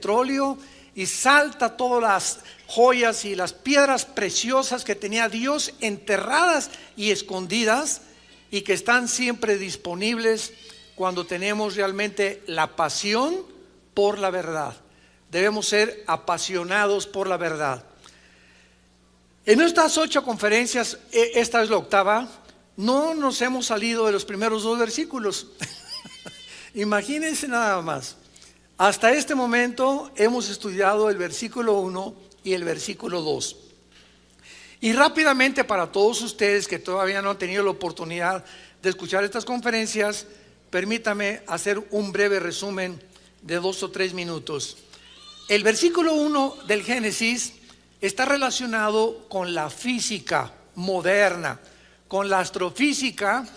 petróleo y salta todas las joyas y las piedras preciosas que tenía Dios enterradas y escondidas y que están siempre disponibles cuando tenemos realmente la pasión por la verdad. Debemos ser apasionados por la verdad. En estas 8 conferencias, esta es la 8ª, no nos hemos salido de los primeros 2 versículos. Imagínense nada más. Hasta este momento hemos estudiado el versículo 1 y el versículo 2. Y rápidamente, para todos ustedes que todavía no han tenido la oportunidad de escuchar estas conferencias, permítame hacer un breve resumen de 2 o 3 minutos. El versículo 1 del Génesis está relacionado con la física moderna, con la astrofísica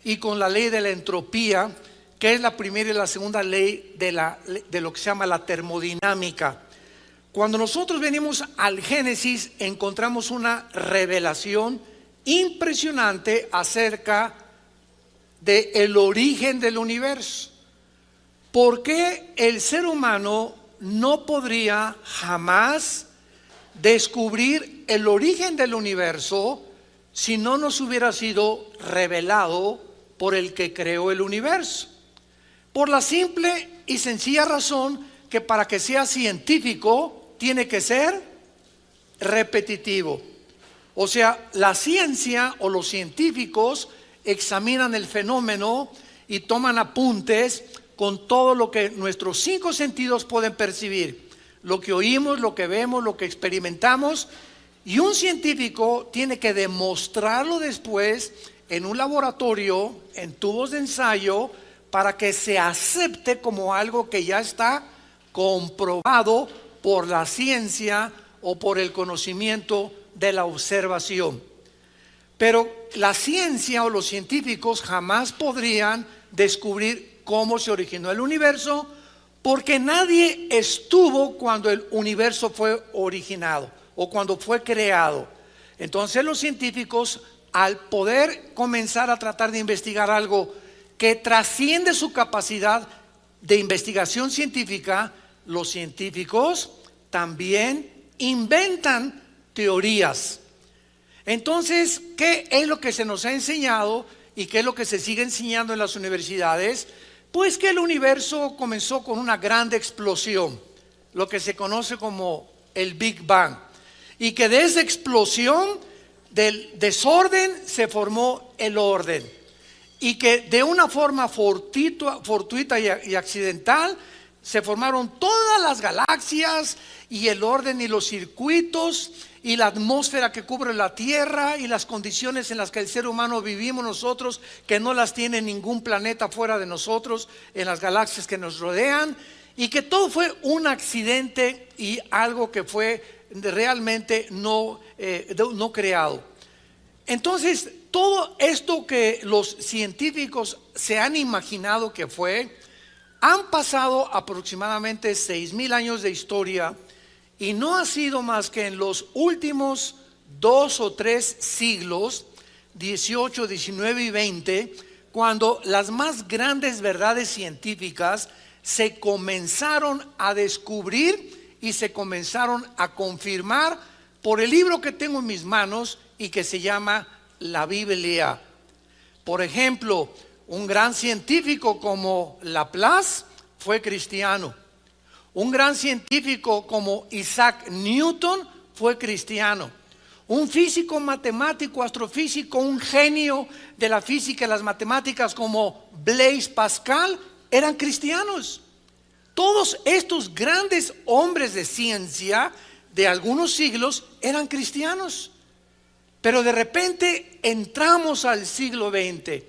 y con la ley de la entropía, que es la primera y la segunda ley de lo que se llama la termodinámica. Cuando nosotros venimos al Génesis, encontramos una revelación impresionante acerca del origen del universo. ¿Por qué el ser humano no podría jamás descubrir el origen del universo si no nos hubiera sido revelado por el que creó el universo? Por la simple y sencilla razón que para que sea científico tiene que ser repetitivo. O sea, la ciencia o los científicos examinan el fenómeno y toman apuntes con todo lo que nuestros 5 sentidos pueden percibir. Lo que oímos, lo que vemos, lo que experimentamos. Y un científico tiene que demostrarlo después en un laboratorio, en tubos de ensayo, para que se acepte como algo que ya está comprobado por la ciencia o por el conocimiento de la observación. Pero la ciencia o los científicos jamás podrían descubrir cómo se originó el universo, porque nadie estuvo cuando el universo fue originado o cuando fue creado. Entonces los científicos, al poder comenzar a tratar de investigar algo que trasciende su capacidad de investigación científica, los científicos también inventan teorías. Entonces, ¿qué es lo que se nos ha enseñado y qué es lo que se sigue enseñando en las universidades? Pues que el universo comenzó con una gran explosión, lo que se conoce como el Big Bang, y que de esa explosión del desorden se formó el orden, y que de una forma fortuita y accidental se formaron todas las galaxias y el orden y los circuitos y la atmósfera que cubre la Tierra y las condiciones en las que el ser humano vivimos nosotros, que no las tiene ningún planeta fuera de nosotros, en las galaxias que nos rodean, y que todo fue un accidente y algo que fue realmente no creado. Entonces, todo esto que los científicos se han imaginado que fue, han pasado aproximadamente 6,000 años de historia, y no ha sido más que en los últimos 2 o 3 siglos, 18, 19 y 20, cuando las más grandes verdades científicas se comenzaron a descubrir y se comenzaron a confirmar por el libro que tengo en mis manos y que se llama la Biblia. Por ejemplo, un gran científico como Laplace fue cristiano. Un gran científico como Isaac Newton fue cristiano. Un físico, matemático, astrofísico, un genio de la física y las matemáticas como Blaise Pascal eran cristianos. Todos estos grandes hombres de ciencia de algunos siglos eran cristianos. Pero de repente entramos al siglo XX.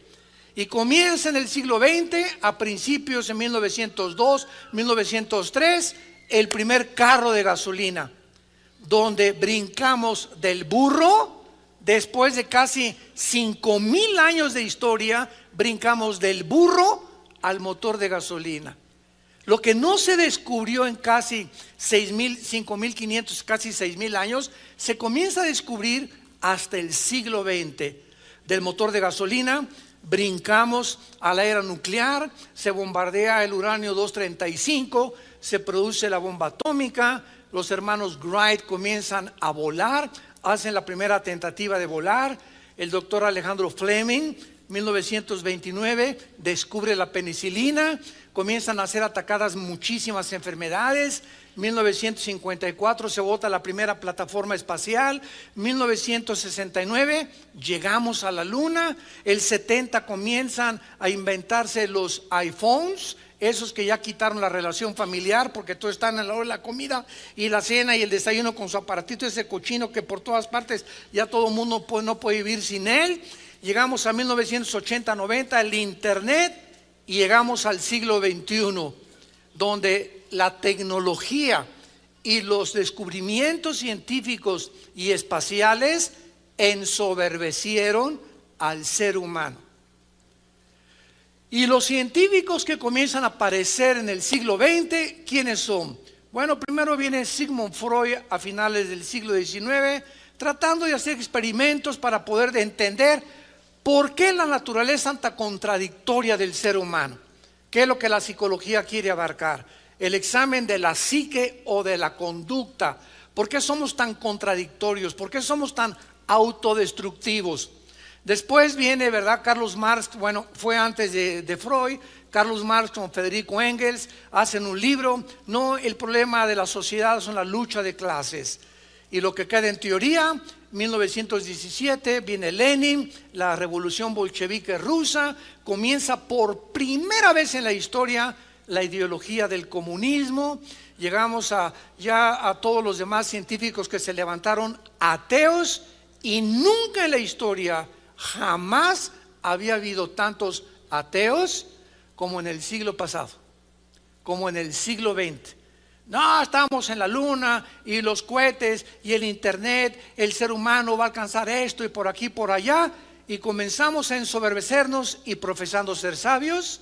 Y comienza en el siglo XX, a principios de 1902, 1903, el primer carro de gasolina, donde brincamos del burro, después de casi 5,000 años de historia, brincamos del burro al motor de gasolina. Lo que no se descubrió en casi 5,500, casi 6,000 años, se comienza a descubrir hasta el siglo XX. Del motor de gasolina brincamos a la era nuclear, se bombardea el uranio 235, se produce la bomba atómica, los hermanos Wright comienzan a volar, hacen la primera tentativa de volar, el doctor Alejandro Fleming, 1929, descubre la penicilina, comienzan a ser atacadas muchísimas enfermedades. 1954 se bota la primera plataforma espacial. 1969 llegamos a la luna. El 70 comienzan a inventarse los iPhones, esos que ya quitaron la relación familiar porque todos están a la hora de la comida y la cena y el desayuno con su aparatito ese cochino que por todas partes ya todo el mundo no puede vivir sin él. Llegamos a 1980-90, el internet, y llegamos al siglo XXI, donde la tecnología y los descubrimientos científicos y espaciales ensoberbecieron al ser humano. Y los científicos que comienzan a aparecer en el siglo XX, ¿quiénes son? Bueno, primero viene Sigmund Freud a finales del siglo XIX, tratando de hacer experimentos para poder entender por qué la naturaleza tan contradictoria del ser humano. ¿Qué es lo que la psicología quiere abarcar? El examen de la psique o de la conducta. ¿Por qué somos tan contradictorios? ¿Por qué somos tan autodestructivos? Después viene, ¿verdad? Carlos Marx, bueno, fue antes de Freud. Carlos Marx con Federico Engels hacen un libro. No, el problema de la sociedad son la lucha de clases. Y lo que queda en teoría, 1917 viene Lenin, la revolución bolchevique rusa, comienza por primera vez en la historia la ideología del comunismo. Llegamos ya a todos los demás científicos que se levantaron ateos, y nunca en la historia, jamás había habido tantos ateos como en el siglo pasado, como en el siglo XX. No, estamos en la luna y los cohetes y el internet, el ser humano va a alcanzar esto y por aquí, por allá, y comenzamos a ensoberbecernos y profesando ser sabios,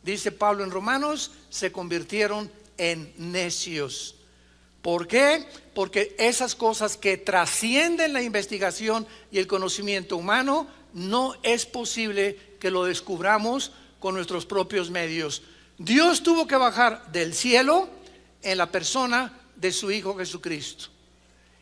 dice Pablo en Romanos, se convirtieron en necios. ¿Por qué? Porque esas cosas que trascienden la investigación y el conocimiento humano, no es posible que lo descubramos con nuestros propios medios. Dios tuvo que bajar del cielo en la persona de su Hijo Jesucristo,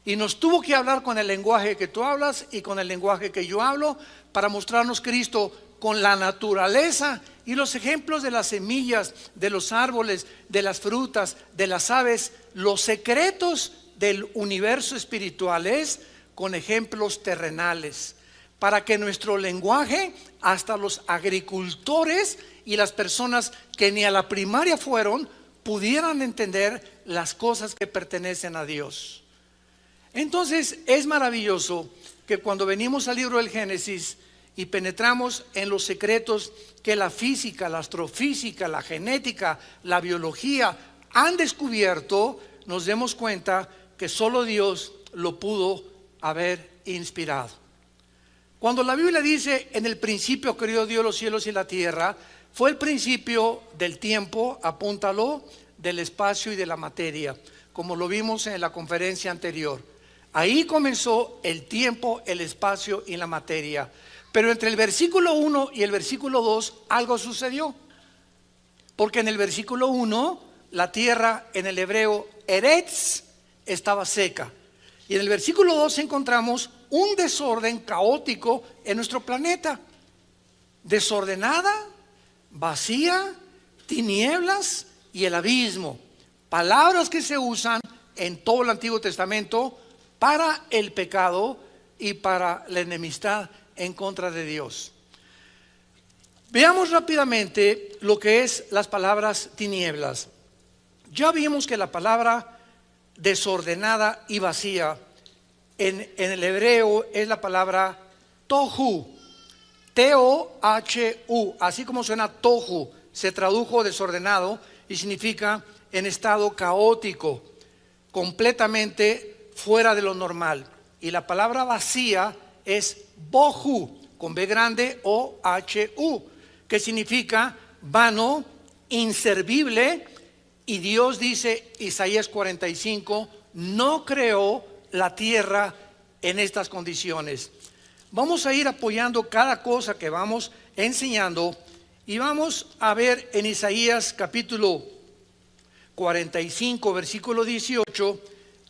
y nos tuvo que hablar con el lenguaje que tú hablas y con el lenguaje que yo hablo, para mostrarnos Cristo con la naturaleza y los ejemplos de las semillas, de los árboles, de las frutas, de las aves, los secretos del universo espirituales con ejemplos terrenales, para que nuestro lenguaje, hasta los agricultores y las personas que ni a la primaria fueron, pudieran entender las cosas que pertenecen a Dios. Entonces es maravilloso que cuando venimos al libro del Génesis y penetramos en los secretos que la física, la astrofísica, la genética, la biología han descubierto, nos demos cuenta que solo Dios lo pudo haber inspirado. Cuando la Biblia dice: en el principio creó Dios los cielos y la tierra, fue el principio del tiempo, apúntalo, del espacio y de la materia, como lo vimos en la conferencia anterior. Ahí comenzó el tiempo, el espacio y la materia. Pero entre el versículo 1 y el versículo 2 algo sucedió. Porque en el versículo 1 la tierra, en el hebreo eretz, estaba seca. Y en el versículo 2 encontramos un desorden caótico en nuestro planeta. Desordenada, vacía, tinieblas y el abismo. Palabras que se usan en todo el Antiguo Testamento para el pecado y para la enemistad en contra de Dios. Veamos rápidamente lo que es las palabras tinieblas. Ya vimos que la palabra desordenada y vacía en el hebreo es la palabra tohu, T-O-H-U, así como suena tohu, se tradujo desordenado y significa en estado caótico, completamente fuera de lo normal. Y la palabra vacía es bohu, con B grande, O-H-U, que significa vano, inservible. Y Dios dice, Isaías 45, no creó la tierra en estas condiciones. Vamos a ir apoyando cada cosa que vamos enseñando, y vamos a ver en Isaías capítulo 45, versículo 18,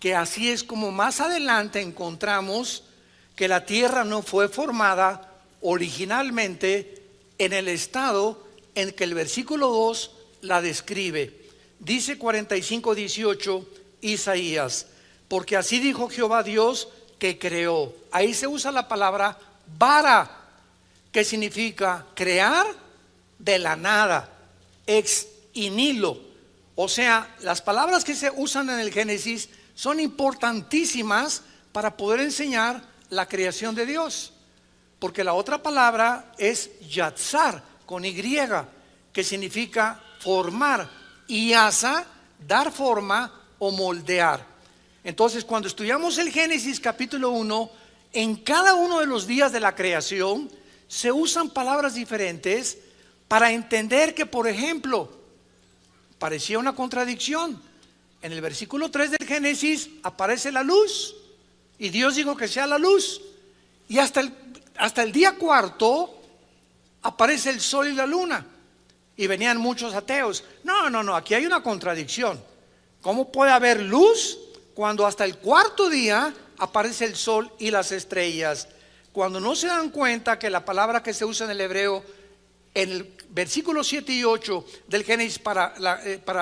que así es como más adelante encontramos que la tierra no fue formada originalmente en el estado en que el versículo 2 la describe. Dice 45, 18 Isaías: porque así dijo Jehová Dios que creó. Ahí se usa la palabra bara, que significa crear de la nada, ex nihilo. O sea, las palabras que se usan en el Génesis son importantísimas para poder enseñar la creación de Dios, porque la otra palabra es yatzar, con Y, que significa formar, y asa, dar forma o moldear. Entonces, cuando estudiamos el Génesis capítulo 1, en cada uno de los días de la creación se usan palabras diferentes para entender que, por ejemplo, parecía una contradicción. En el versículo 3 del Génesis aparece la luz, y Dios dijo que sea la luz, y hasta el día cuarto aparece el sol y la luna, y venían muchos ateos. No, aquí hay una contradicción. ¿Cómo puede haber luz cuando hasta el cuarto día aparece el sol y las estrellas? Cuando no se dan cuenta que la palabra que se usa en el hebreo en el versículo 7 y 8 del Génesis para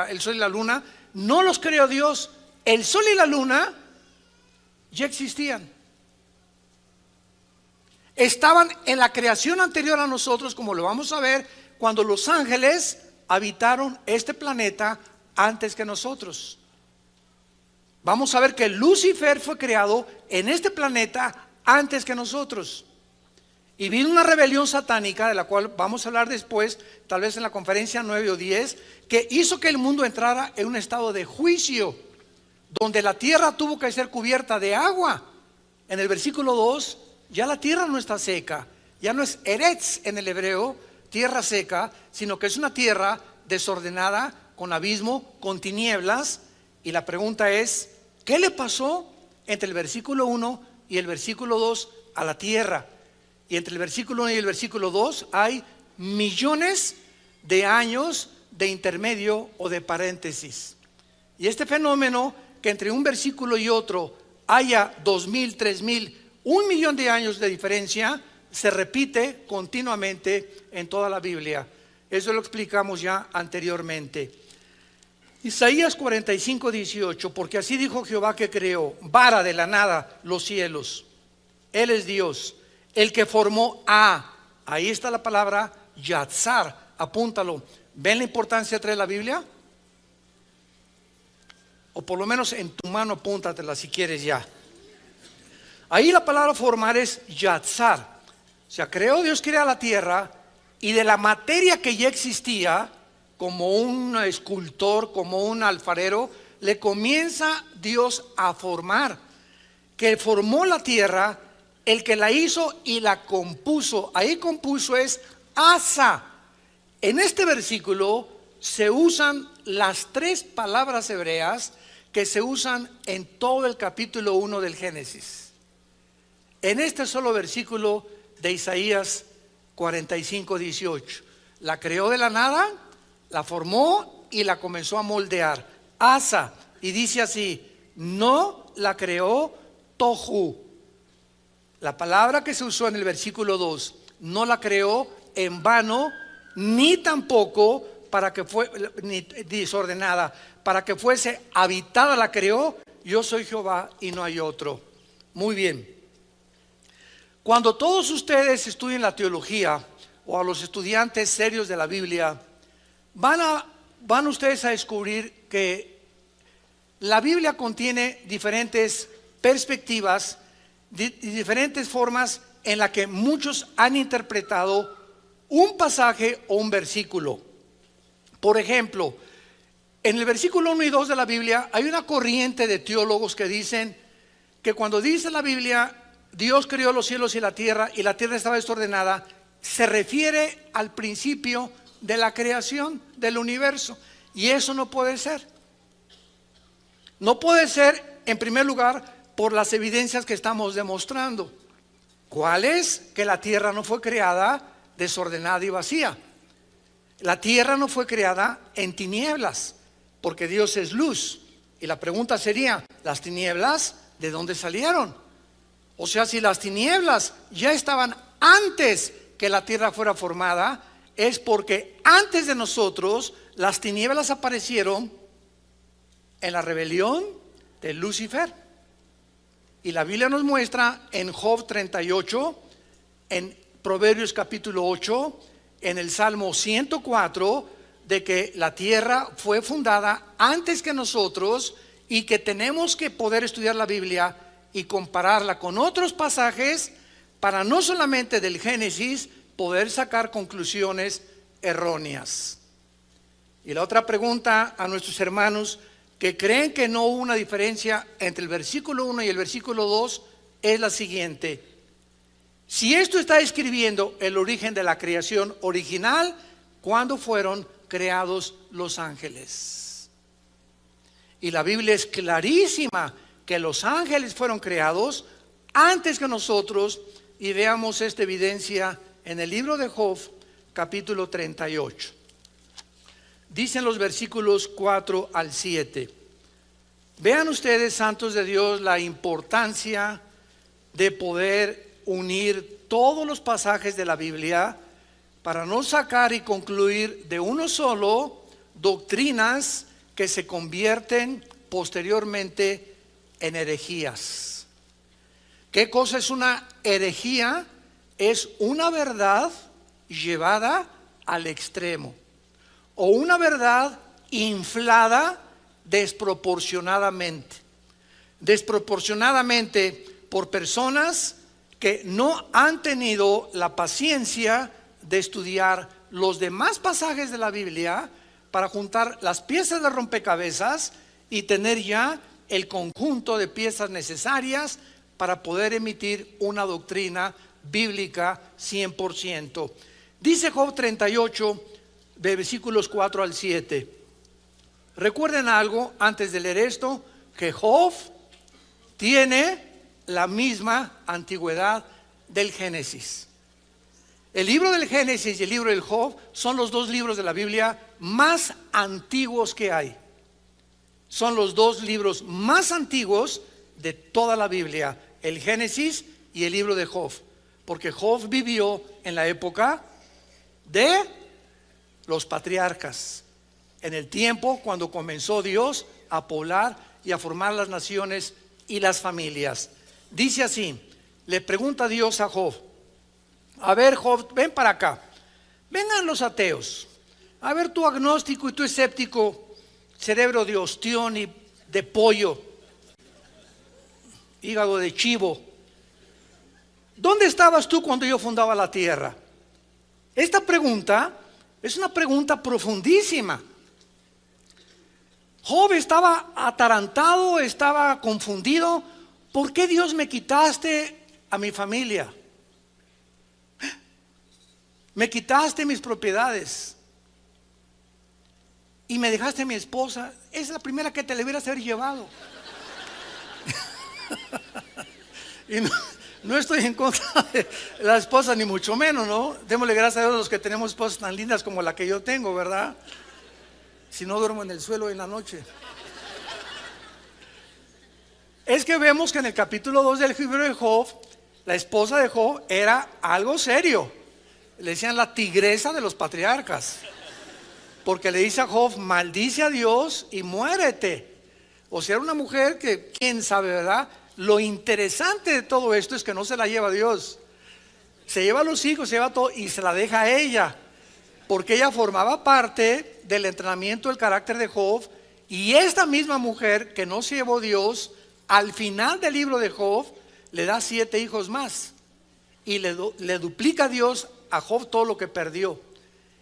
el sol y la luna, no los creó Dios. El sol y la luna ya existían. Estaban en la creación anterior a nosotros, como lo vamos a ver, cuando los ángeles habitaron este planeta antes que nosotros. Vamos a ver que Lucifer fue creado en este planeta antes que nosotros. Y vino una rebelión satánica, de la cual vamos a hablar después, tal vez en la conferencia 9 o 10, que hizo que el mundo entrara en un estado de juicio, donde la tierra tuvo que ser cubierta de agua. En el versículo 2, ya la tierra no está seca, ya no es eretz en el hebreo, tierra seca, sino que es una tierra desordenada, con abismo, con tinieblas. Y la pregunta es, ¿qué le pasó entre el versículo 1 y el versículo 2 a la tierra? Y entre el versículo 1 y el versículo 2 hay millones de años de intermedio o de paréntesis. Y este fenómeno, que entre un versículo y otro haya 2000, 3000, 1.000.000 de años de diferencia, se repite continuamente en toda la Biblia. Eso lo explicamos ya anteriormente. Isaías 45, 18: porque así dijo Jehová que creó, vara de la nada, los cielos. Él es Dios, el que formó ahí está la palabra yatzar, apúntalo. ¿Ven la importancia de traer la Biblia? O por lo menos en tu mano apúntatela si quieres ya. Ahí la palabra formar es yatzar. O sea, creó Dios, crea la tierra, y de la materia que ya existía, como un escultor, como un alfarero, le comienza Dios a formar. Que formó la tierra, el que la hizo y la compuso. Ahí compuso es asa. En este versículo se usan las tres palabras hebreas que se usan en todo el capítulo 1 del Génesis. En este solo versículo de Isaías 45, 18. La creó de la nada, la formó y la comenzó a moldear. Asa. Y dice así: no la creó tohu. La palabra que se usó en el versículo 2, no la creó en vano, ni tampoco para que fuese desordenada, para que fuese habitada la creó. Yo soy Jehová y no hay otro. Muy bien. Cuando todos ustedes estudien la teología, o a los estudiantes serios de la Biblia, van ustedes a descubrir que la Biblia contiene diferentes perspectivas, diferentes formas en las que muchos han interpretado un pasaje o un versículo. Por ejemplo, en el versículo 1 y 2 de la Biblia hay una corriente de teólogos que dicen que cuando dice la Biblia Dios creó los cielos y la tierra estaba desordenada, se refiere al principio de la creación del universo. Y eso no puede ser. No puede ser, en primer lugar, por las evidencias que estamos demostrando. ¿Cuál es? Que la tierra no fue creada desordenada y vacía. La tierra no fue creada en tinieblas. porque Dios es luz. Y la pregunta sería, ¿las tinieblas de dónde salieron? O sea, si las tinieblas ya estaban antes que la tierra fuera formada, es porque antes de nosotros las tinieblas aparecieron en la rebelión de Lucifer. Y la Biblia nos muestra en Job 38, en Proverbios capítulo 8, en el Salmo 104, de que la tierra fue fundada antes que nosotros y que tenemos que poder estudiar la Biblia y compararla con otros pasajes para no solamente del Génesis poder sacar conclusiones erróneas. Y la otra pregunta a nuestros hermanos que creen que no hubo una diferencia entre el versículo 1 y el versículo 2 es la siguiente: si esto está describiendo el origen de la creación original, ¿cuándo fueron creados los ángeles? Y la Biblia es clarísima que los ángeles fueron creados antes que nosotros, y veamos esta evidencia en el libro de Job capítulo 38. Dicen los versículos 4 al 7. Vean ustedes, santos de Dios, la importancia de poder unir todos los pasajes de la Biblia para no sacar y concluir de uno solo doctrinas que se convierten posteriormente en herejías. ¿Qué cosa es una herejía? Es una verdad llevada al extremo, o una verdad inflada desproporcionadamente por personas que no han tenido la paciencia de estudiar los demás pasajes de la Biblia para juntar las piezas de rompecabezas y tener ya el conjunto de piezas necesarias para poder emitir una doctrina bíblica 100%. Dice Job 38, de versículos 4 al 7. Recuerden algo antes de leer esto, que Job tiene la misma antigüedad del Génesis. El libro del Génesis y el libro del Job son los dos libros de la Biblia más antiguos que hay. Son los dos libros más antiguos de toda la Biblia, el Génesis y el libro de Job, porque Job vivió en la época de los patriarcas, en el tiempo cuando comenzó Dios a poblar y a formar las naciones y las familias. Dice así, le pregunta Dios a Job: a ver, Job, ven para acá, vengan los ateos, a ver, tú agnóstico y tú escéptico, cerebro de ostión y de pollo, hígado de chivo, ¿dónde estabas tú cuando yo fundaba la tierra? Esta pregunta es una pregunta profundísima. Job estaba atarantado, estaba confundido. ¿Por qué Dios me quitaste a mi familia? Me quitaste mis propiedades y me dejaste a mi esposa. Es la primera que te le hubieras haber llevado. Y no estoy en contra de la esposa, ni mucho menos, ¿no? Démosle gracias a Dios a los que tenemos esposas tan lindas como la que yo tengo, ¿verdad? Si no, duermo en el suelo en la noche. Es que vemos que en el capítulo 2 del libro de Job, la esposa de Job era algo serio. Le decían la tigresa de los patriarcas, porque le dice a Job: maldice a Dios y muérete. O sea, era una mujer que, quién sabe, ¿verdad? Lo interesante de todo esto es que no se la lleva a Dios, se lleva a los hijos, se lleva todo y se la deja a ella, porque ella formaba parte del entrenamiento del carácter de Job. Y esta misma mujer que no se llevó a Dios, al final del libro de Job le da 7 hijos más y le duplica a Dios a Job todo lo que perdió,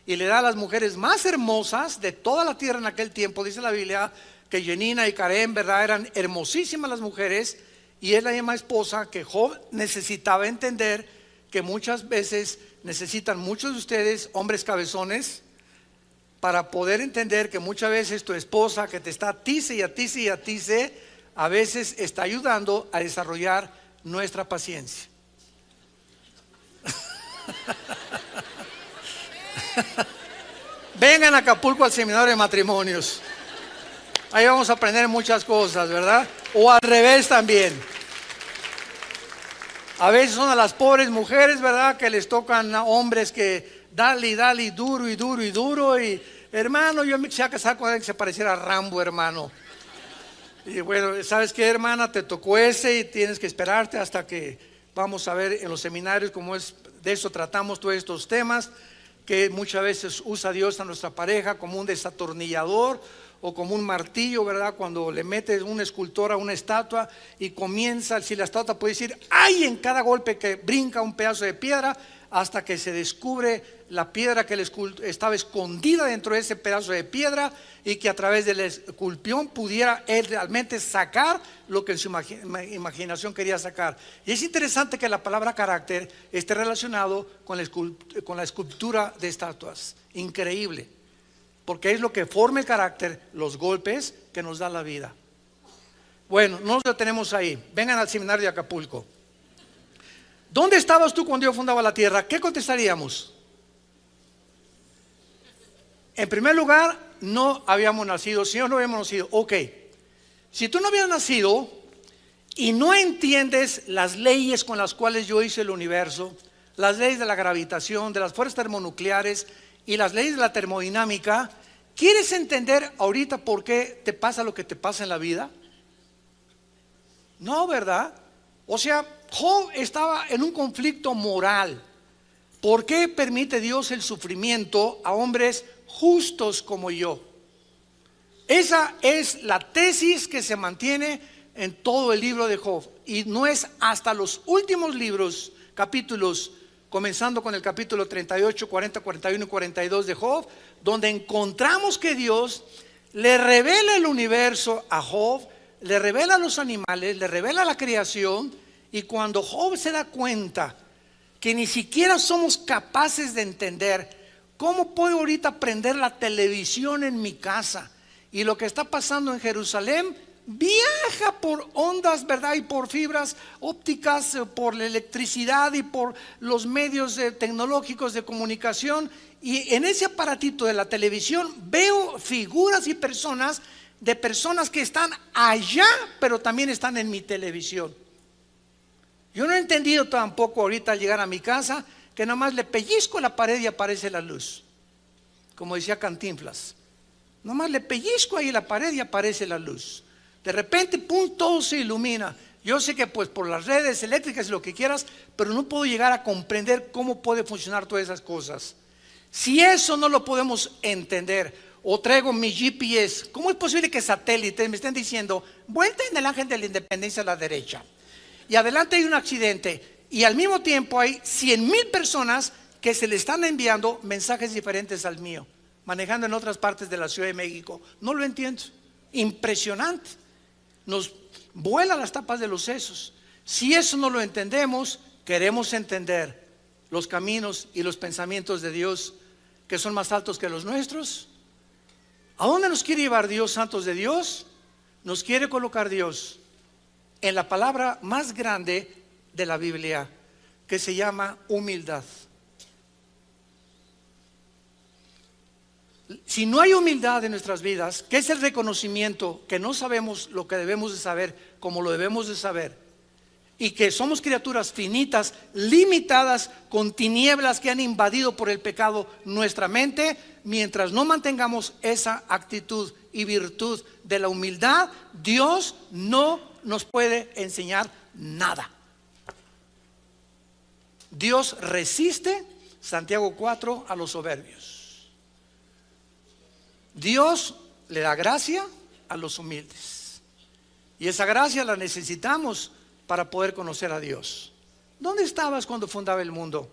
y le da a las mujeres más hermosas de toda la tierra en aquel tiempo. Dice la Biblia que Jenina y Karen, ¿verdad?, eran hermosísimas las mujeres, y es la misma esposa que Job necesitaba entender que muchas veces necesitan muchos de ustedes, hombres cabezones, para poder entender que muchas veces tu esposa, que te está atice y atice y atice, a veces está ayudando a desarrollar nuestra paciencia. Vengan a Acapulco al seminario de matrimonios. Ahí vamos a aprender muchas cosas, ¿verdad? O al revés también. A veces son a las pobres mujeres, ¿verdad? Que les tocan a hombres que dale y dale y duro y duro y duro. Y hermano, yo me quisiera casar con alguien que se pareciera a Rambo, hermano. Y bueno, ¿sabes qué, hermana? Te tocó ese y tienes que esperarte hasta que vamos a ver en los seminarios cómo es. De eso tratamos todos estos temas, que muchas veces usa Dios a nuestra pareja como un desatornillador o como un martillo, ¿verdad? Cuando le metes un escultor a una estatua y comienza, si la estatua puede decir ¡ay! En cada golpe que brinca un pedazo de piedra, hasta que se descubre la piedra que estaba escondida dentro de ese pedazo de piedra, y que a través del esculpión pudiera él realmente sacar lo que en su imaginación quería sacar. Y es interesante que la palabra carácter esté relacionado con la escultura de estatuas. Increíble, porque es lo que forma el carácter, los golpes que nos da la vida. Bueno, no lo tenemos ahí. Vengan al seminario de Acapulco. ¿Dónde estabas tú cuando Dios fundaba la tierra? ¿Qué contestaríamos? En primer lugar, no habíamos nacido. Si no habíamos nacido, ok. Si tú no habías nacido y no entiendes las leyes con las cuales yo hice el universo, las leyes de la gravitación, de las fuerzas termonucleares y las leyes de la termodinámica, ¿quieres entender ahorita por qué te pasa lo que te pasa en la vida? No, ¿verdad? O sea, Job estaba en un conflicto moral. ¿Por qué permite Dios el sufrimiento a hombres justos como yo? Esa es la tesis que se mantiene en todo el libro de Job. Y no es hasta los últimos libros, capítulos, comenzando con el capítulo 38, 40, 41 y 42 de Job, donde encontramos que Dios le revela el universo a Job, le revela a los animales, le revela la creación. Y cuando Job se da cuenta que ni siquiera somos capaces de entender cómo puedo ahorita prender la televisión en mi casa, y lo que está pasando en Jerusalén viaja por ondas, ¿verdad? Y por fibras ópticas, por la electricidad y por los medios tecnológicos de comunicación. Y en ese aparatito de la televisión veo figuras y personas que están allá, pero también están en mi televisión. Yo no he entendido tampoco ahorita al llegar a mi casa que nada más le pellizco la pared y aparece la luz, como decía Cantinflas. Nada más le pellizco ahí la pared y aparece la luz. De repente, pum, todo se ilumina. Yo sé que pues por las redes eléctricas y lo que quieras, pero no puedo llegar a comprender cómo puede funcionar todas esas cosas. Si eso no lo podemos entender, o traigo mi GPS, ¿cómo es posible que satélites me estén diciendo vuelta en el Ángel de la Independencia a la derecha, y adelante hay un accidente, y al mismo tiempo hay 100,000 personas que se le están enviando mensajes diferentes al mío, manejando en otras partes de la Ciudad de México? No lo entiendo. Impresionante. Nos vuela las tapas de los sesos. Si eso no lo entendemos, queremos entender los caminos y los pensamientos de Dios, que son más altos que los nuestros. ¿A dónde nos quiere llevar Dios, santos de Dios? Nos quiere colocar Dios en la palabra más grande de la Biblia, que se llama humildad. Si no hay humildad en nuestras vidas, que es el reconocimiento que no sabemos lo que debemos de saber como lo debemos de saber, y que somos criaturas finitas, limitadas, con tinieblas que han invadido por el pecado nuestra mente, mientras no mantengamos esa actitud y virtud de la humildad, Dios no nos puede enseñar nada. Dios resiste, Santiago 4, a los soberbios. Dios le da gracia a los humildes, y esa gracia la necesitamos para poder conocer a Dios. ¿Dónde estabas cuando fundaba el mundo?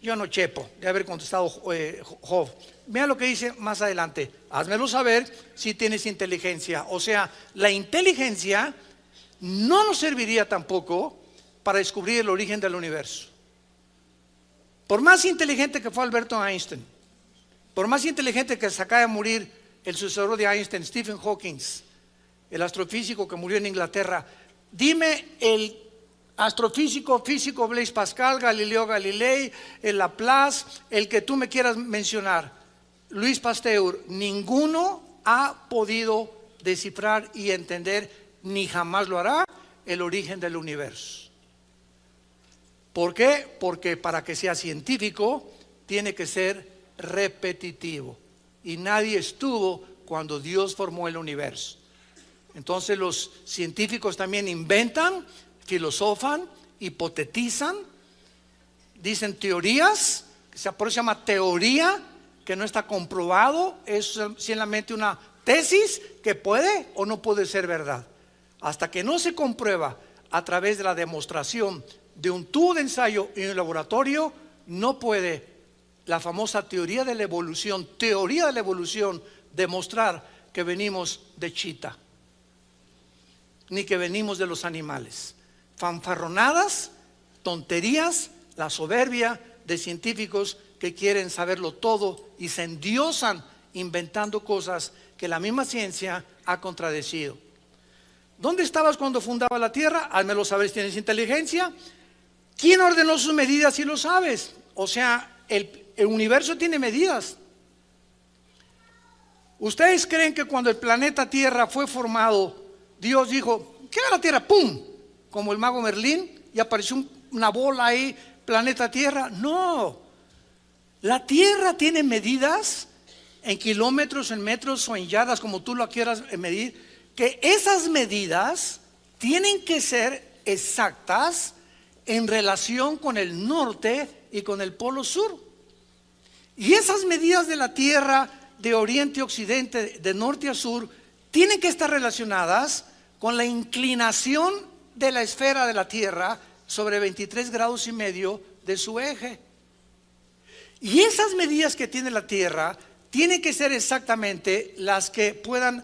Yo no chepo de haber contestado Job. Mira lo que dice más adelante: házmelo saber si tienes inteligencia. O sea, la inteligencia no nos serviría tampoco para descubrir el origen del universo. Por más inteligente que fue Alberto Einstein, por más inteligente que se acaba de morir el sucesor de Einstein, Stephen Hawking, el astrofísico que murió en Inglaterra, dime el físico Blaise Pascal, Galileo Galilei, el Laplace, el que tú me quieras mencionar, Luis Pasteur, ninguno ha podido descifrar y entender, ni jamás lo hará, el origen del universo. ¿Por qué? Porque para que sea científico tiene que ser repetitivo. Y nadie estuvo cuando Dios formó el universo. Entonces los científicos también inventan, filosofan, hipotetizan, dicen teorías, por eso se llama teoría, que no está comprobado, es simplemente una tesis que puede o no puede ser verdad. Hasta que no se comprueba a través de la demostración de un tubo de ensayo y un laboratorio, no puede la famosa teoría de la evolución demostrar que venimos de chita, ni que venimos de los animales. Fanfarronadas, tonterías, la soberbia de científicos que quieren saberlo todo y se endiosan inventando cosas que la misma ciencia ha contradecido. ¿Dónde estabas cuando fundaba la tierra? Házmelo saber si tienes inteligencia. ¿Quién ordenó sus medidas si lo sabes? O sea, el universo tiene medidas. ¿Ustedes creen que cuando el planeta Tierra fue formado, Dios dijo, ¿qué era la Tierra? ¡Pum! Como el mago Merlín, y apareció una bola ahí, planeta Tierra. No, la Tierra tiene medidas en kilómetros, en metros o en yardas, como tú lo quieras medir, que esas medidas tienen que ser exactas en relación con el norte y con el polo sur. Y esas medidas de la Tierra de oriente a occidente, de norte a sur, tienen que estar relacionadas con la inclinación de la esfera de la Tierra sobre 23 grados y medio de su eje. Y esas medidas que tiene la Tierra tienen que ser exactamente las que puedan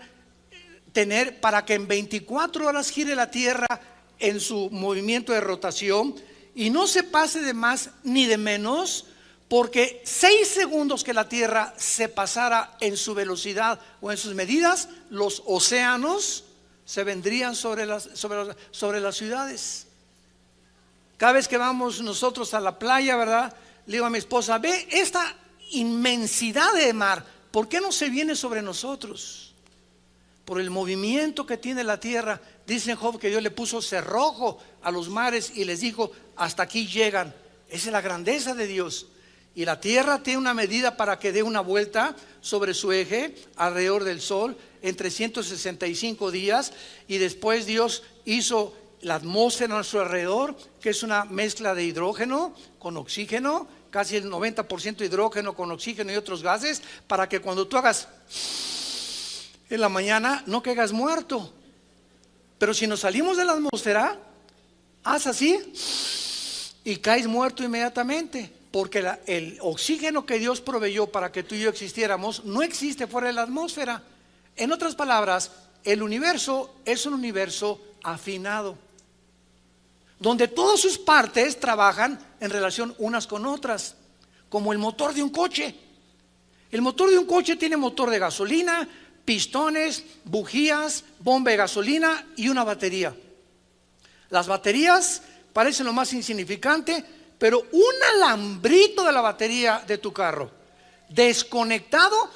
tener para que en 24 horas gire la Tierra en su movimiento de rotación y no se pase de más ni de menos, porque 6 segundos que la Tierra se pasara en su velocidad o en sus medidas, los océanos se vendrían sobre las ciudades. Cada vez que vamos nosotros a la playa, ¿verdad? Le digo a mi esposa, ve esta inmensidad de mar, ¿por qué no se viene sobre nosotros? Por el movimiento que tiene la tierra. Dice Job que Dios le puso cerrojo a los mares y les dijo, hasta aquí llegan. Esa es la grandeza de Dios. Y la tierra tiene una medida para que dé una vuelta sobre su eje alrededor del sol en 365 días. Y después Dios hizo la atmósfera a nuestro alrededor, que es una mezcla de hidrógeno con oxígeno, casi el 90% hidrógeno con oxígeno y otros gases, para que cuando tú hagas en la mañana no caigas muerto. Pero si nos salimos de la atmósfera, haz así y caes muerto inmediatamente, porque el oxígeno que Dios proveyó para que tú y yo existiéramos no existe fuera de la atmósfera. En otras palabras, el universo es un universo afinado, donde todas sus partes trabajan en relación unas con otras, como el motor de un coche. El motor de un coche tiene motor de gasolina, pistones, bujías, bomba de gasolina y una batería. Las baterías parecen lo más insignificante, pero un alambrito de la batería de tu carro desconectado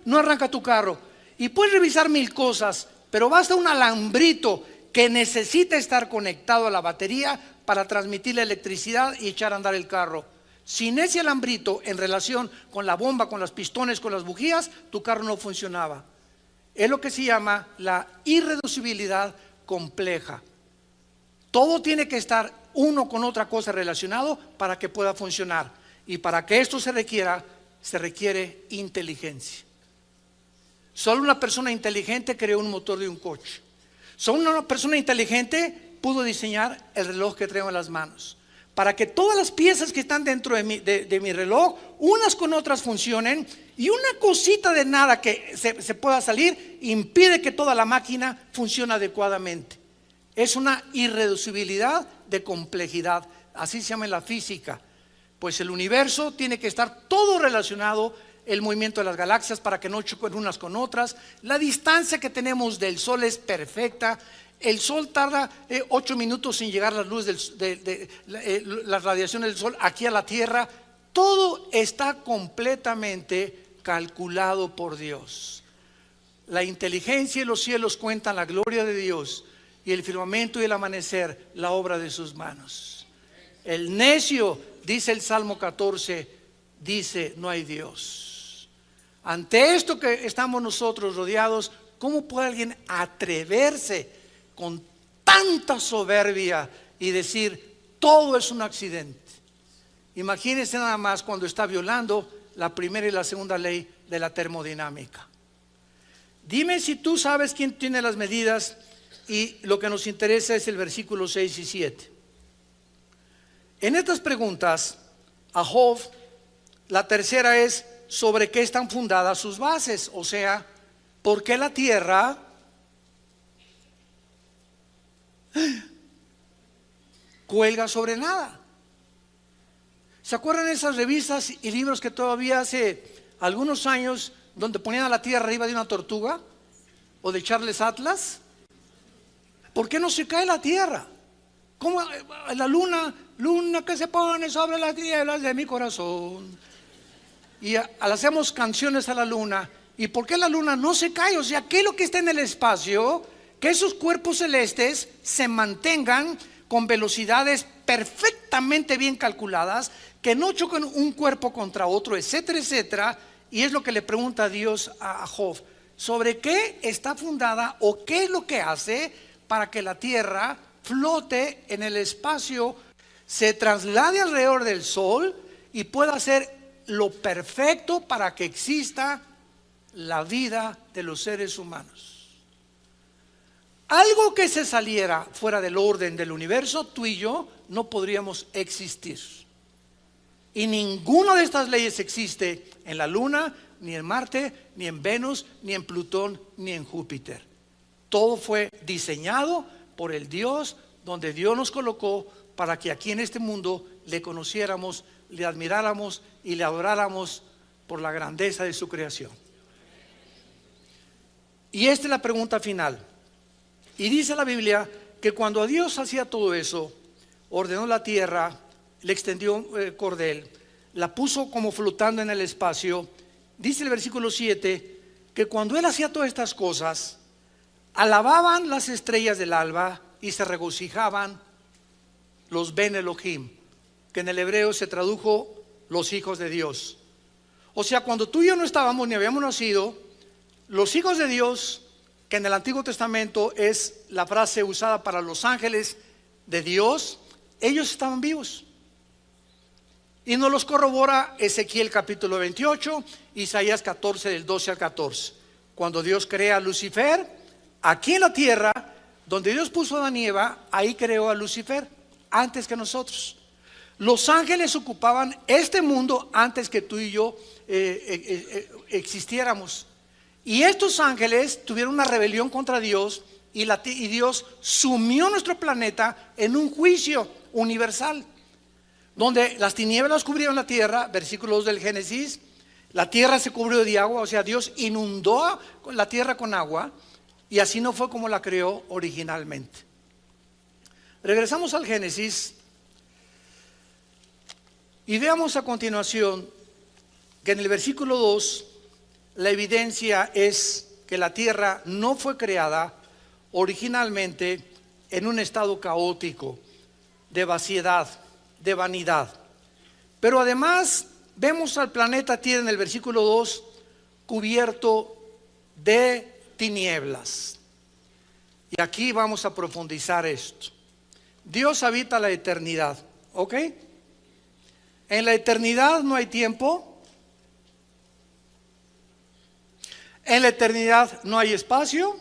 no arranca tu carro. Y puedes revisar 1000 cosas, pero basta un alambrito que necesita estar conectado a la batería para transmitir la electricidad y echar a andar el carro. Sin ese alambrito en relación con la bomba, con los pistones, con las bujías, tu carro no funcionaba. Es lo que se llama la irreducibilidad compleja. Todo tiene que estar uno con otra cosa relacionado para que pueda funcionar. Y para que esto se requiere inteligencia. Solo una persona inteligente creó un motor de un coche. Solo una persona inteligente pudo diseñar el reloj que traigo en las manos. Para que todas las piezas que están dentro de mi reloj, unas con otras funcionen, y una cosita de nada que se pueda salir impide que toda la máquina funcione adecuadamente. Es una irreducibilidad de complejidad, así se llama en la física. Pues el universo tiene que estar todo relacionado, el movimiento de las galaxias para que no choquen unas con otras. La distancia que tenemos del Sol es perfecta. El Sol tarda 8 minutos sin llegar la luz las radiaciones del Sol aquí a la Tierra. Todo está completamente calculado por Dios. La inteligencia y los cielos cuentan la gloria de Dios, y el firmamento y el amanecer la obra de sus manos. El necio, dice el Salmo 14, dice: no hay Dios. Ante esto que estamos nosotros rodeados, ¿cómo puede alguien atreverse con tanta soberbia y decir todo es un accidente? Imagínense nada más cuando está violando la primera y la segunda ley de la termodinámica. Dime si tú sabes quién tiene las medidas, y lo que nos interesa es el versículo 6 y 7. En estas preguntas a Job, la tercera es: ¿sobre qué están fundadas sus bases? O sea, ¿por qué la tierra cuelga sobre nada? ¿Se acuerdan de esas revistas y libros que todavía hace algunos años, donde ponían a la tierra arriba de una tortuga o de Charles Atlas? ¿Por qué no se cae la tierra? ¿Cómo la luna que se pone sobre las tierras de mi corazón? Y le hacemos canciones a la luna. ¿Y por qué la luna no se cae? O sea, ¿qué es lo que está en el espacio? Que esos cuerpos celestes se mantengan con velocidades perfectamente bien calculadas, que no choquen un cuerpo contra otro, etcétera, etcétera. Y es lo que le pregunta a Dios a Job: ¿sobre qué está fundada, o qué es lo que hace para que la tierra flote en el espacio, se traslade alrededor del sol y pueda hacer lo perfecto para que exista la vida de los seres humanos? Algo que se saliera fuera del orden del universo, tú y yo no podríamos existir. Y ninguna de estas leyes existe en la luna, ni en Marte, ni en Venus, ni en Plutón, ni en Júpiter. Todo fue diseñado por el Dios, donde Dios nos colocó para que aquí en este mundo le conociéramos, le admiráramos y le adoráramos por la grandeza de su creación. Y esta es la pregunta final. Y dice la Biblia que cuando Dios hacía todo eso, ordenó la tierra, le extendió cordel, la puso como flotando en el espacio. Dice el versículo 7 que cuando Él hacía todas estas cosas, alababan las estrellas del alba y se regocijaban los Ben Elohim, que en el hebreo se tradujo los hijos de Dios. O sea, cuando tú y yo no estábamos ni habíamos nacido, los hijos de Dios, que en el Antiguo Testamento es la frase usada para los ángeles de Dios, ellos estaban vivos. Y nos los corrobora Ezequiel capítulo 28, Isaías 14 del 12 al 14. Cuando Dios crea a Lucifer, aquí en la tierra, donde Dios puso a Adán y Eva, ahí creó a Lucifer antes que nosotros. Los ángeles ocupaban este mundo antes que tú y yo existiéramos. Y estos ángeles tuvieron una rebelión contra Dios, y Dios sumió nuestro planeta en un juicio universal, donde las tinieblas cubrieron la tierra, versículo 2 del Génesis. La tierra se cubrió de agua, o sea, Dios inundó la tierra con agua. Y así no fue como la creó originalmente. Regresamos al Génesis y veamos a continuación que en el versículo 2 la evidencia es que la tierra no fue creada originalmente en un estado caótico, de vaciedad, de vanidad. Pero además vemos al planeta Tierra en el versículo 2 cubierto de tinieblas. Y aquí vamos a profundizar esto. Dios habita la eternidad, ¿ok? En la eternidad no hay tiempo. En la eternidad no hay espacio.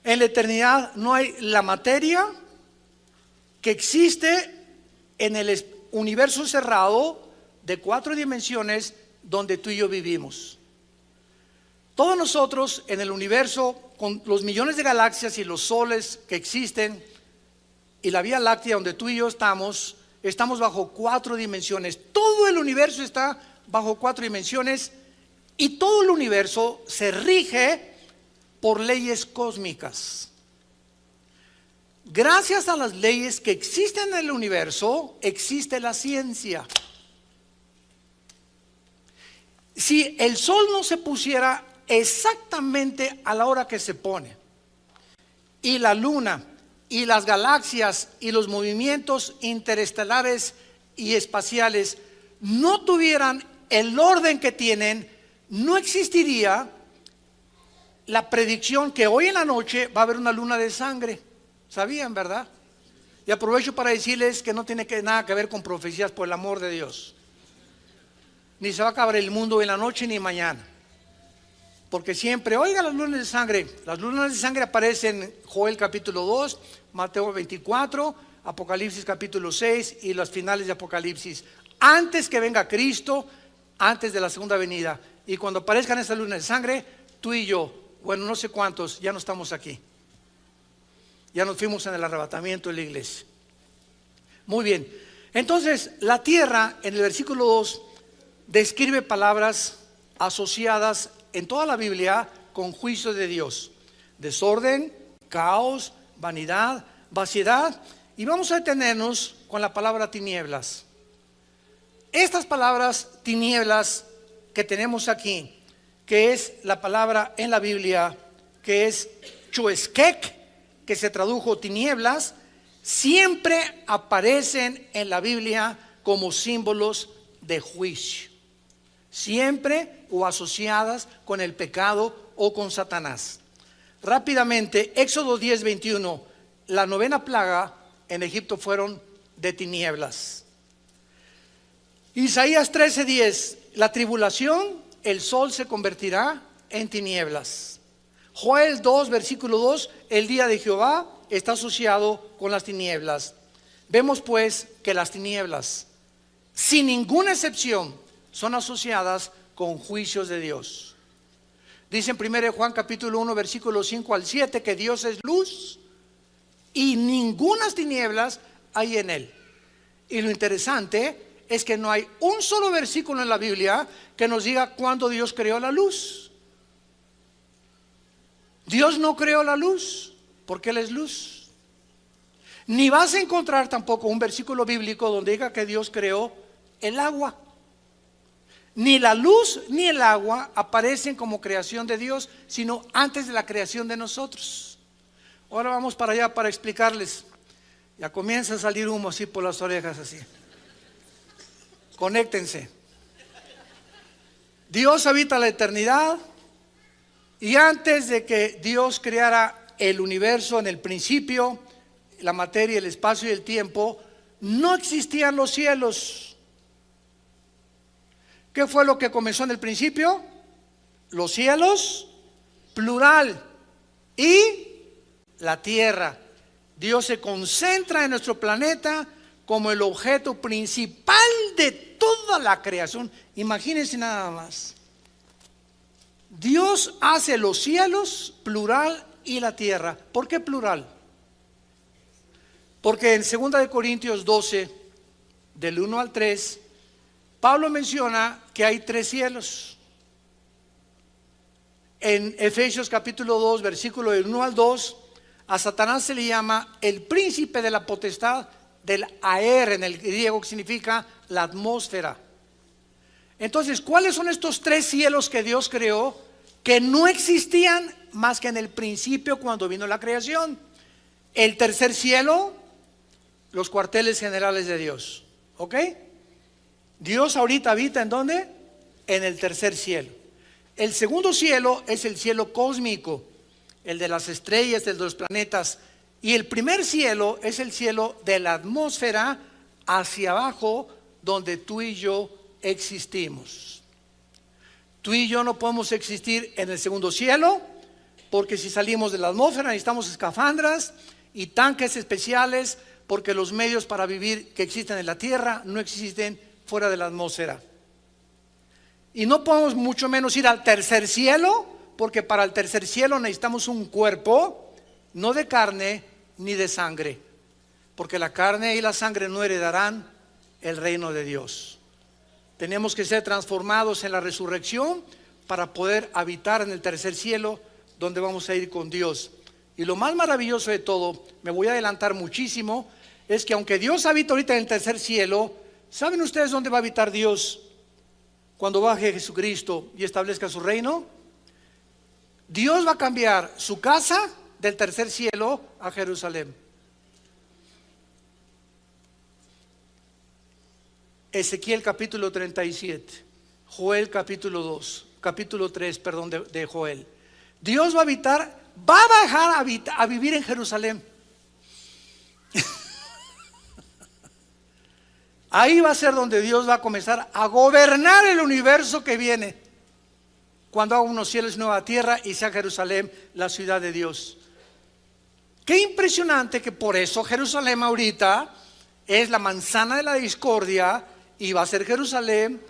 En la eternidad no hay la materia que existe en el universo cerrado de 4 dimensiones donde tú y yo vivimos. Todos nosotros en el universo, con los millones de galaxias y los soles que existen, y la Vía Láctea donde tú y yo estamos bajo 4 dimensiones. Todo el universo está bajo 4 dimensiones, y todo el universo se rige por leyes cósmicas. Gracias a las leyes que existen en el universo, existe la ciencia. si el sol no se pusiera exactamente a la hora que se pone, y la luna y las galaxias y los movimientos interestelares y espaciales no tuvieran el orden que tienen, no existiría la predicción que hoy en la noche va a haber una luna de sangre. ¿Sabían, verdad? Y aprovecho para decirles que no tiene nada que ver con profecías, por el amor de Dios. Ni se va a acabar el mundo en la noche ni mañana. Porque siempre, oiga, las lunas de sangre. Las lunas de sangre aparecen en Joel capítulo 2, Mateo 24, Apocalipsis capítulo 6 y los finales de Apocalipsis. Antes que venga Cristo, antes de la segunda venida. Y cuando aparezcan esas lunas de sangre, tú y yo, bueno, no sé cuántos, ya no estamos aquí. Ya nos fuimos en el arrebatamiento de la iglesia. Muy bien. Entonces, la tierra, en el versículo 2, describe palabras asociadas en toda la Biblia con juicio de Dios: desorden, caos, vanidad, vaciedad. Y vamos a detenernos con la palabra tinieblas. Estas palabras tinieblas que tenemos aquí, que es la palabra en la Biblia, que es chueskek, que se tradujo tinieblas, siempre aparecen en la Biblia como símbolos de juicio. Siempre o asociadas con el pecado o con Satanás. Rápidamente, Éxodo 10, 21, la novena plaga en Egipto fueron de tinieblas. Isaías 13, 10, la tribulación, el sol se convertirá en tinieblas. Joel 2, versículo 2, el día de Jehová está asociado con las tinieblas. Vemos pues que las tinieblas, sin ninguna excepción, son asociadas con juicios de Dios. Dice en 1 Juan capítulo 1, versículos 5 al 7, que Dios es luz y ningunas tinieblas hay en él. Y lo interesante es que no hay un solo versículo en la Biblia que nos diga cuándo Dios creó la luz. Dios no creó la luz porque Él es luz. Ni vas a encontrar tampoco un versículo bíblico donde diga que Dios creó el agua. Ni la luz ni el agua aparecen como creación de Dios, sino antes de la creación de nosotros. Ahora vamos para allá para explicarles. Ya comienza a salir humo así por las orejas así. Conéctense. Dios habita la eternidad, y antes de que Dios creara el universo en el principio, la materia, el espacio y el tiempo, no existían los cielos. ¿Qué fue lo que comenzó en el principio? Los cielos, plural, y la tierra. Dios se concentra en nuestro planeta como el objeto principal de toda la creación. Imagínense nada más. Dios hace los cielos, plural, y la tierra. ¿Por qué plural? Porque en 2 de Corintios 12, del 1 al 3, Pablo menciona que hay 3 cielos. En Efesios capítulo 2, versículo del 1 al 2, a Satanás se le llama el príncipe de la potestad del aer, en el griego, que significa la atmósfera. Entonces, ¿cuáles son estos 3 cielos que Dios creó, que no existían más que en el principio cuando vino la creación? El tercer cielo, los cuarteles generales de Dios. ¿Ok? Dios ahorita habita ¿en dónde? En el tercer cielo. El segundo cielo es el cielo cósmico, el de las estrellas, el de los planetas. Y el primer cielo es el cielo de la atmósfera hacia abajo, donde tú y yo existimos. Tú y yo no podemos existir en el segundo cielo, porque si salimos de la atmósfera necesitamos escafandras y tanques especiales, porque los medios para vivir que existen en la tierra no existen fuera de la atmósfera. Y no podemos mucho menos ir al tercer cielo, porque para el tercer cielo necesitamos un cuerpo, no de carne ni de sangre, porque la carne y la sangre no heredarán el reino de Dios. Tenemos que ser transformados en la resurrección para poder habitar en el tercer cielo, donde vamos a ir con Dios. Y lo más maravilloso de todo, me voy a adelantar muchísimo, es que aunque Dios habita ahorita en el tercer cielo, ¿saben ustedes dónde va a habitar Dios? cuando baje Jesucristo y establezca su reino, Dios va a cambiar su casa del tercer cielo a Jerusalén. Ezequiel capítulo 37, Joel capítulo 2, capítulo 3, perdón, de Joel. Dios va a bajar a vivir en Jerusalén. Ahí va a ser donde Dios va a comenzar a gobernar el universo que viene, cuando haga unos cielos y nueva tierra y sea Jerusalén la ciudad de Dios. Qué impresionante que por eso Jerusalén ahorita es la manzana de la discordia, y va a ser Jerusalén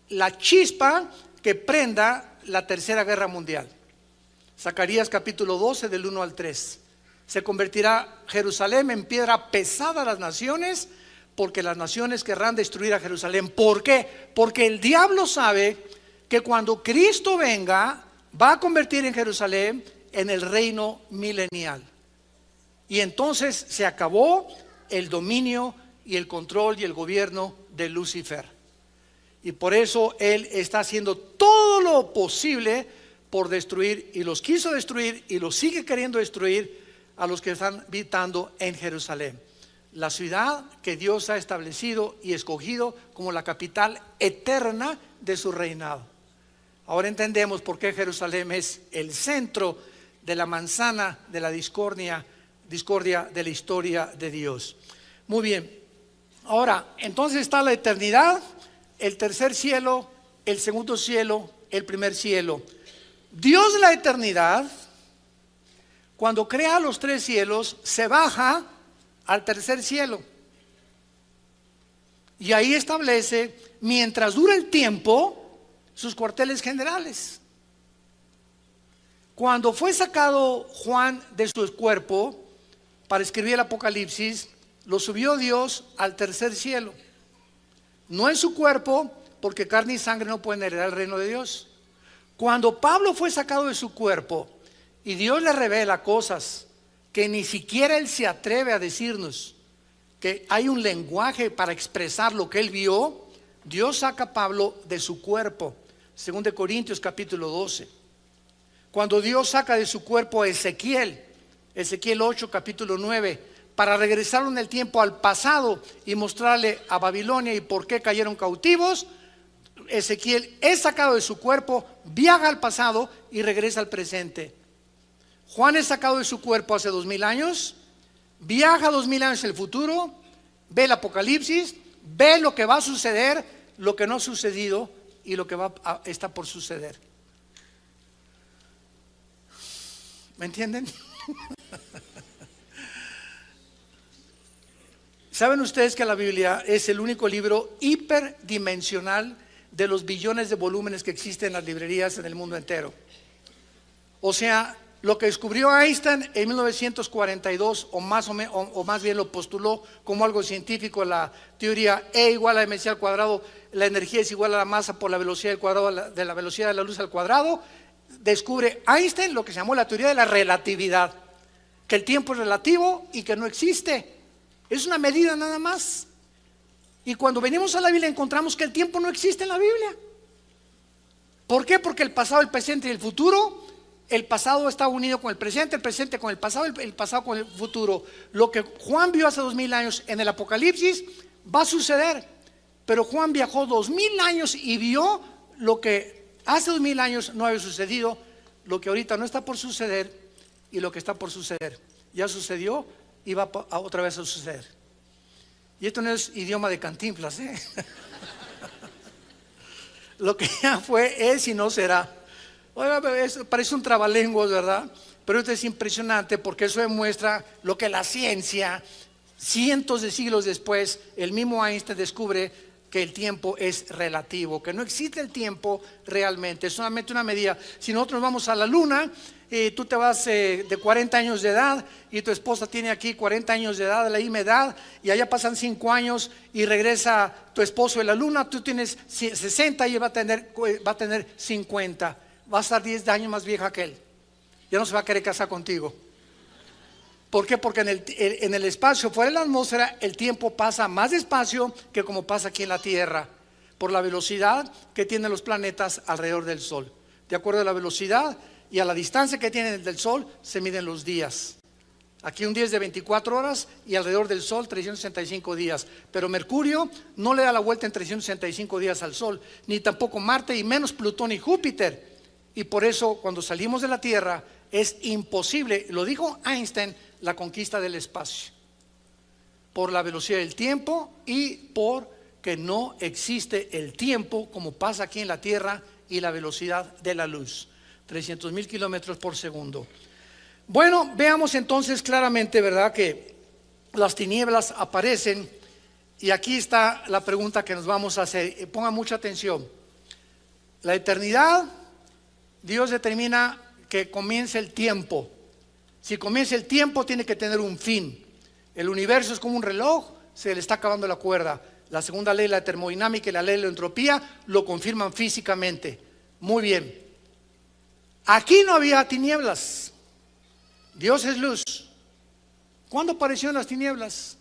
la chispa que prenda la tercera guerra mundial. Zacarías capítulo 12 del 1 al 3. Se convertirá Jerusalén en piedra pesada a las naciones, porque las naciones querrán destruir a Jerusalén. ¿Por qué? Porque el diablo sabe que cuando Cristo venga, va a convertir en Jerusalén en el reino milenial. Y entonces se acabó el dominio y el control y el gobierno de Lucifer. Y por eso él está haciendo todo lo posible por destruir, y los quiso destruir y los sigue queriendo destruir a los que están habitando en Jerusalén, la ciudad que Dios ha establecido y escogido como la capital eterna de su reinado. Ahora entendemos por qué Jerusalén es el centro de la manzana de la discordia de la historia de Dios. Muy bien, ahora entonces está la eternidad, el tercer cielo, el segundo cielo, el primer cielo. Dios de la eternidad, cuando crea los tres cielos, se baja al tercer cielo y ahí establece, mientras dura el tiempo, sus cuarteles generales. Cuando fue sacado Juan de su cuerpo para escribir el Apocalipsis, lo subió Dios al tercer cielo, no en su cuerpo, porque carne y sangre no pueden heredar el reino de Dios. Cuando Pablo fue sacado de su cuerpo y Dios le revela cosas que ni siquiera él se atreve a decirnos, que hay un lenguaje para expresar lo que él vio, Dios saca a Pablo de su cuerpo. 2 Corintios capítulo 12. Cuando Dios saca de su cuerpo a Ezequiel 8 capítulo 9, para regresarlo en el tiempo al pasado y mostrarle a Babilonia y por qué cayeron cautivos, Ezequiel es sacado de su cuerpo, viaja al pasado y regresa al presente. Juan es sacado de su cuerpo hace 2000 años, viaja 2000 años en el futuro, ve el Apocalipsis, ve lo que va a suceder, lo que no ha sucedido y lo que está por suceder. ¿Me entienden? ¿Saben ustedes que la Biblia es el único libro hiperdimensional de los billones de volúmenes que existen en las librerías en el mundo entero? O sea, lo que descubrió Einstein en 1942, o más bien lo postuló como algo científico, la teoría E igual a mc al cuadrado, la energía es igual a la masa por la velocidad del cuadrado de la velocidad de la luz al cuadrado. Descubre Einstein lo que se llamó la teoría de la relatividad, que el tiempo es relativo y que no existe, es una medida nada más. Y cuando venimos a la Biblia encontramos que el tiempo no existe en la Biblia. ¿Por qué? Porque el pasado, el presente y el futuro, el pasado está unido con el presente con el pasado con el futuro. Lo que Juan vio hace 2000 años en el Apocalipsis va a suceder, pero Juan viajó 2000 años y vio lo que hace 2000 años no había sucedido, lo que ahorita no está por suceder y lo que está por suceder. Ya sucedió y va otra vez a suceder. Y esto no es idioma de Cantinflas, ¿eh? Lo que ya fue, es y no será. Oiga, parece un trabalenguas, ¿verdad? Pero esto es impresionante porque eso demuestra lo que la ciencia, cientos de siglos después, el mismo Einstein descubre, que el tiempo es relativo, que no existe el tiempo realmente, es solamente una medida. Si nosotros vamos a la luna, tú te vas de 40 años de edad y tu esposa tiene aquí 40 años de edad, de la misma edad, y allá pasan 5 años y regresa tu esposo de la luna, tú tienes 60 y él va a tener 50, va a estar 10 años más vieja que él, ya no se va a querer casar contigo. ¿Por qué? Porque en el espacio, fuera de la atmósfera, el tiempo pasa más despacio que como pasa aquí en la tierra. por la velocidad que tienen los planetas alrededor del Sol. De acuerdo a la velocidad y a la distancia que tienen del Sol, se miden los días. Aquí un día es de 24 horas y alrededor del Sol 365 días. Pero Mercurio no le da la vuelta en 365 días al Sol, ni tampoco Marte, y menos Plutón y Júpiter. Y por eso cuando salimos de la Tierra es imposible, lo dijo Einstein, la conquista del espacio. Por la velocidad del tiempo y porque no existe el tiempo como pasa aquí en la Tierra y la velocidad de la luz. 300,000 kilómetros por segundo. Bueno, veamos entonces claramente, ¿verdad?, que las tinieblas aparecen. Y aquí está la pregunta que nos vamos a hacer. Pongan mucha atención. La eternidad, Dios determina que comience el tiempo. Si comienza el tiempo, tiene que tener un fin. El universo es como un reloj, se le está acabando la cuerda. La segunda ley, la termodinámica, y la ley de la entropía lo confirman físicamente. Muy bien. Aquí no había tinieblas. Dios es luz. ¿Cuándo aparecieron las tinieblas?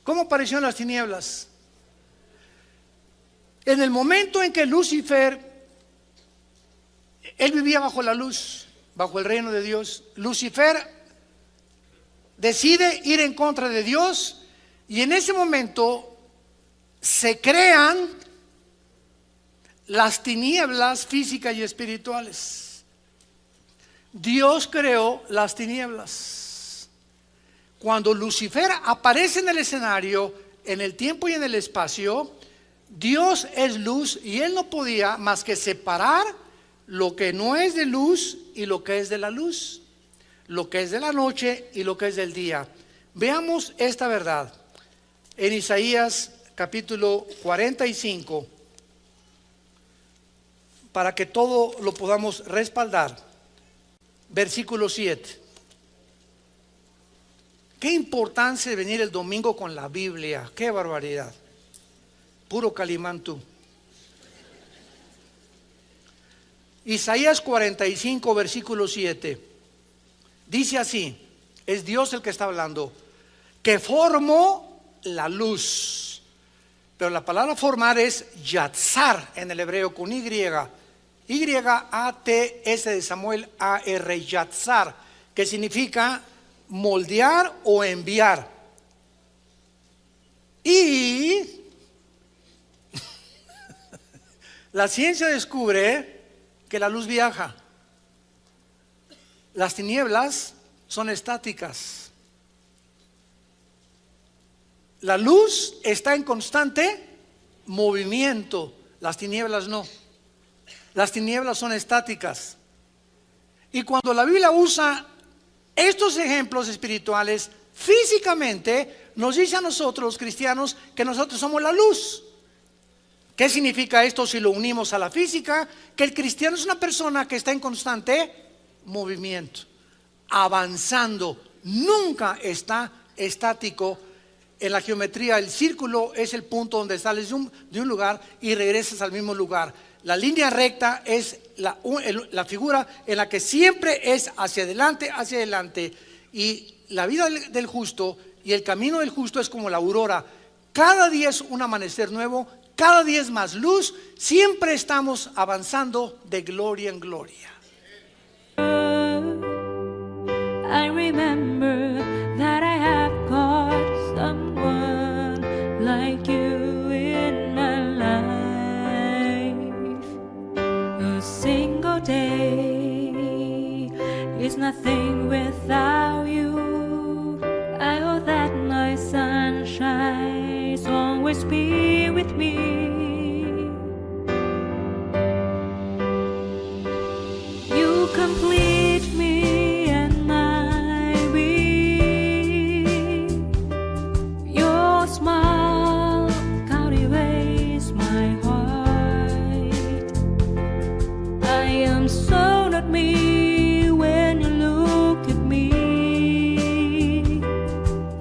¿Cómo aparecieron las tinieblas? En el momento en que Lucifer, él vivía bajo la luz, bajo el reino de Dios. Lucifer decide ir en contra de Dios y en ese momento se crean las tinieblas físicas y espirituales. Dios creó las tinieblas. Cuando Lucifer aparece en el escenario, en el tiempo y en el espacio, Dios es luz y él no podía más que separar lo que no es de luz y lo que es de la luz, lo que es de la noche y lo que es del día. Veamos esta verdad en Isaías capítulo 45 para que todo lo podamos respaldar. Versículo 7. Qué importancia de venir el domingo con la Biblia. Qué barbaridad. Puro Calimán tú. Isaías 45 versículo 7. Dice así, es Dios el que está hablando, que formó la luz. Pero la palabra formar es yatzar en el hebreo con Y. Y-A-T-S de Samuel A-R, yatzar, que significa moldear o enviar. Y la ciencia descubre que la luz viaja. Las tinieblas son estáticas. La luz está en constante movimiento, las tinieblas no. Las tinieblas son estáticas. Y cuando la Biblia usa estos ejemplos espirituales, físicamente nos dice a nosotros los cristianos que nosotros somos la luz. ¿Qué significa esto si lo unimos a la física? Que el cristiano es una persona que está en constante movimiento, avanzando, nunca está estático. En la geometría el círculo es el punto donde sales de un lugar y regresas al mismo lugar. La línea recta es la figura en la que siempre es hacia adelante. Y la vida del justo y el camino del justo es como la aurora. Cada día es un amanecer nuevo, cada día es más luz. Siempre estamos avanzando de gloria en gloria. I remember that I have got someone like you in my life. A single day is nothing without you. I hope that my sunshine will always be with me. You complete me and my being. Your smile cultivates my heart. I am so not me when you look at me.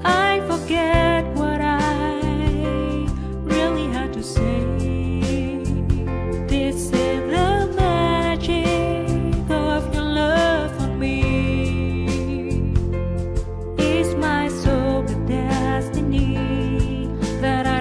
I forget what I really had to say. This is the magic of your love on me. It's my soul, the destiny that I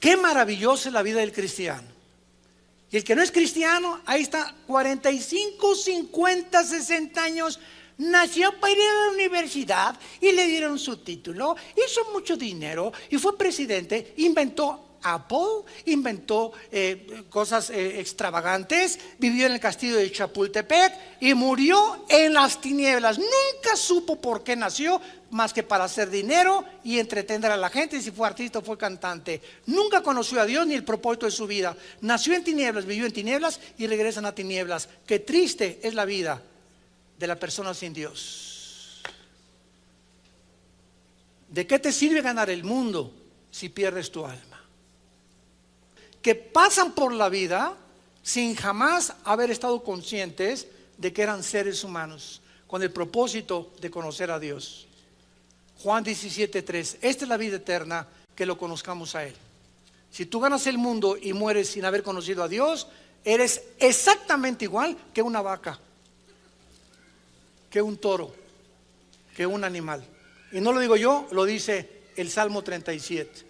Qué maravillosa es la vida del cristiano. Y el que no es cristiano, ahí está, 45, 50, 60 años, nació para ir a la universidad y le dieron su título, hizo mucho dinero y fue presidente, inventó Apple, inventó cosas extravagantes, vivió en el castillo de Chapultepec y murió en las tinieblas. Nunca supo por qué nació, más que para hacer dinero y entretener a la gente, si fue artista o fue cantante. Nunca conoció a Dios ni el propósito de su vida. Nació en tinieblas, vivió en tinieblas y regresan a tinieblas. Qué triste es la vida de la persona sin Dios. ¿De qué te sirve ganar el mundo si pierdes tu alma? Que pasan por la vida sin jamás haber estado conscientes de que eran seres humanos, con el propósito de conocer a Dios. Juan 17:3, esta es la vida eterna, que lo conozcamos a Él. Si tú ganas el mundo y mueres sin haber conocido a Dios, eres exactamente igual que una vaca, que un toro, que un animal. Y no lo digo yo, lo dice el Salmo 37.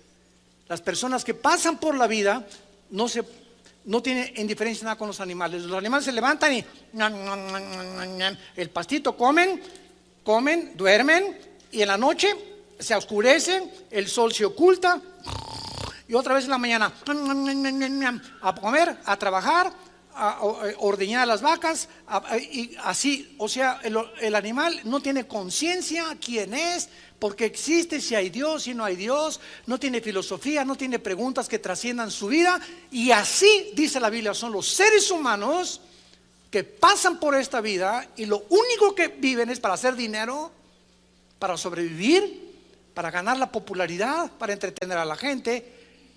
Las personas que pasan por la vida no tienen indiferencia nada con los animales. Los animales se levantan y el pastito comen, duermen, y en la noche se oscurece, el sol se oculta, y otra vez en la mañana a comer, a trabajar, a ordeñar a las vacas, y así. O sea, el animal no tiene conciencia quién es, por qué existe, si hay Dios, si no hay Dios, no tiene filosofía, no tiene preguntas que trasciendan su vida. Y así dice la Biblia, son los seres humanos que pasan por esta vida y lo único que viven es para hacer dinero, para sobrevivir, para ganar la popularidad, para entretener a la gente,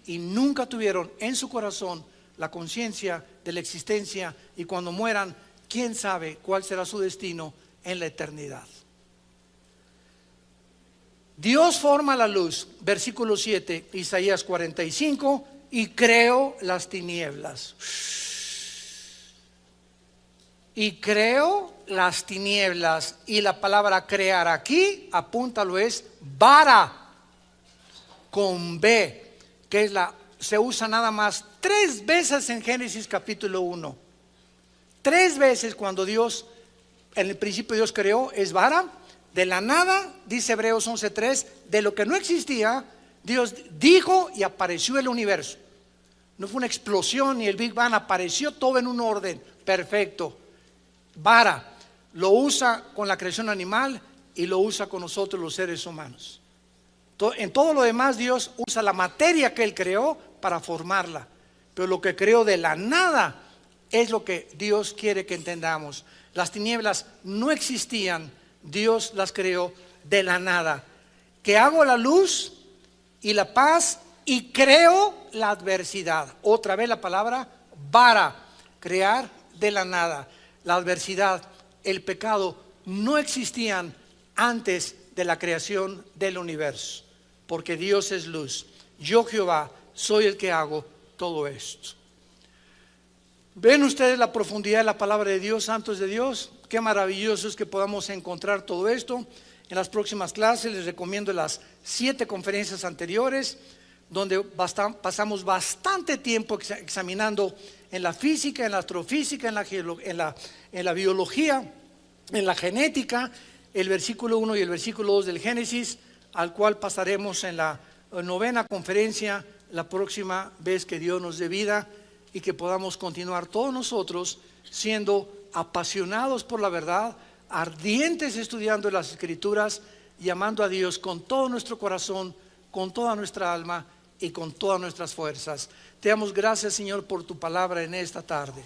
y nunca tuvieron en su corazón la conciencia de la existencia, y cuando mueran, quién sabe cuál será su destino en la eternidad. Dios forma la luz, versículo 7, Isaías 45, y creó las tinieblas. Y creó las tinieblas, y la palabra crear aquí, apúntalo, es bara, con B, que es se usa nada más 3 veces en Génesis capítulo 1. 3 veces cuando Dios, en el principio Dios creó, es bara. De la nada, dice Hebreos 11:3, de lo que no existía, Dios dijo y apareció el universo. No fue una explosión ni el Big Bang, apareció todo en un orden perfecto. Bara, lo usa con la creación animal y lo usa con nosotros los seres humanos. En todo lo demás Dios usa la materia que Él creó para formarla, pero lo que creó de la nada es lo que Dios quiere que entendamos. Las tinieblas no existían, Dios las creó de la nada. Que hago la luz y la paz y creo la adversidad. Otra vez la palabra bara, crear de la nada. La adversidad, el pecado no existían antes de la creación del universo, porque Dios es luz. Yo, Jehová, soy el que hago todo esto. ¿Ven ustedes la profundidad de la palabra de Dios, santos de Dios? Qué maravilloso es que podamos encontrar todo esto. En las próximas clases les recomiendo las 7 conferencias anteriores, donde pasamos bastante tiempo examinando en la física, en la astrofísica, en la biología, en la genética, el versículo 1 y el versículo 2 del Génesis, al cual pasaremos en la 9ª conferencia la próxima vez que Dios nos dé vida, y que podamos continuar todos nosotros siendo apasionados por la verdad, ardientes estudiando las Escrituras y amando a Dios con todo nuestro corazón, con toda nuestra alma y con todas nuestras fuerzas. Te damos gracias, Señor, por tu palabra en esta tarde.